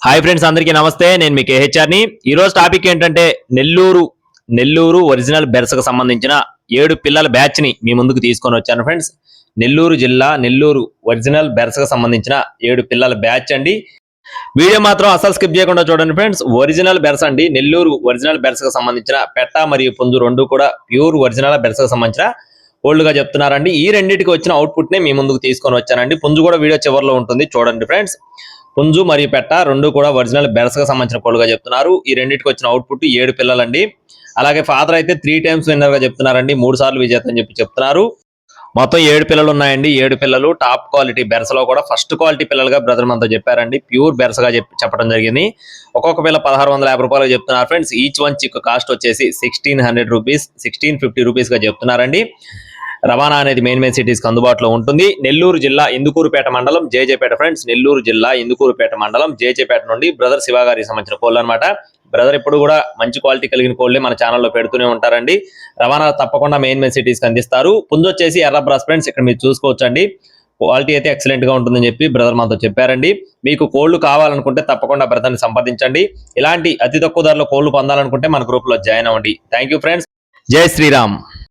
Hi friends, అందరికీ నమస్తే. నేను మీ కేహెచ్ఆర్ని. ఈరోజు టాపిక్ ఏంటంటే నెల్లూరు ఒరిజినల్ బెర్సకు సంబంధించిన 7 పిల్లల బ్యాచ్ ని మీ ముందుకు తీసుకొని వచ్చాను ఫ్రెండ్స్. నెల్లూరు జిల్లా నెల్లూరు ఒరిజినల్ బెర్సకు సంబంధించిన 7 పిల్లల బ్యాచ్ అండి. వీడియో మాత్రం అసలు స్కిప్ చేయకుండా చూడండి ఫ్రెండ్స్. ఒరిజినల్ బెర్స్ అండి. నెల్లూరు ఒరిజినల్ బెర్సకు సంబంధించిన పెట్ట మరియు పుంజు రెండు కూడా ప్యూర్ ఒరిజినల్ బెర్సకు సంబంధించిన ఓల్డ్ గా చెప్తున్నారండి. ఈ రెండింటికి వచ్చిన అవుట్పుట్ ని మీ ముందుకు తీసుకొని వచ్చానండి. పుంజు కూడా వీడియో చివరిలో ఉంటుంది, చూడండి ఫ్రెండ్స్. పుంజు మరియు పెట్ట రెండు కూడా ఒరిజినల్ బెర్సకు సంబంధించిన కోళ్ళుగా చెప్తున్నారు. ఈ రెండింటికి వచ్చిన అవుట్పుట్ 7 పిల్లలండి. అలాగే ఫాదర్ అయితే 3 టైమ్స్ విన్నర్ గా చెప్తున్నారండి, 3 సార్లు విజేత అని చెప్తున్నారు. మొత్తం 7 పిల్లలు ఉన్నాయండి. 7 పిల్లలు టాప్ క్వాలిటీ బెర్సలో కూడా ఫస్ట్ క్వాలిటీ పిల్లలుగా బ్రదర్ మనతో చెప్పారండి. ప్యూర్ బెర్సగా చెప్పడం జరిగింది. ఒక్కొక్క పిల్ల 1650 రూపాయలు చెప్తున్నారు friends. Each one chick cost వచ్చేసి 1600 రూపీస్, 1650 రూపీస్ గా చెప్తున్నారండి. రవాణా అనేది మెయిన్ సిటీస్ కి అందుబాటులో ఉంటుంది. నెల్లూరు జిల్లా ఇందుకూరుపేట మండలం జేజేపేట ఫ్రెండ్స్. నెల్లూరు జిల్లా ఇందుకూరుపేట మండలం జేజేపేట నుండి బ్రదర్ శివ గారికి సంబంధించిన కోళ్ళు అనమాట. బ్రదర్ ఇప్పుడు కూడా మంచి క్వాలిటీ కలిగిన కోళ్ళే మన ఛానల్లో పెడుతూనే ఉంటారండి. రవాణా తప్పకుండా మెయిన్ సిటీస్ కి అందిస్తారు. పుంజు వచ్చేసి ఎర్ర బ్రాస్ ఫ్రెండ్స్, ఇక్కడ మీరు చూసుకోవచ్చండి. క్వాలిటీ అయితే ఎక్సలెంట్ గా ఉంటుందని చెప్పి బ్రదర్ మనతో చెప్పారండి. మీకు కోళ్లు కావాలనుకుంటే తప్పకుండా బ్రదర్ని సంప్రదించండి. ఇలాంటి అతి తక్కువ ధరలో కోళ్లు పొందాలనుకుంటే మన గ్రూప్ లో జాయిన్ అవ్వండి. Thank you friends. జై శ్రీరామ్.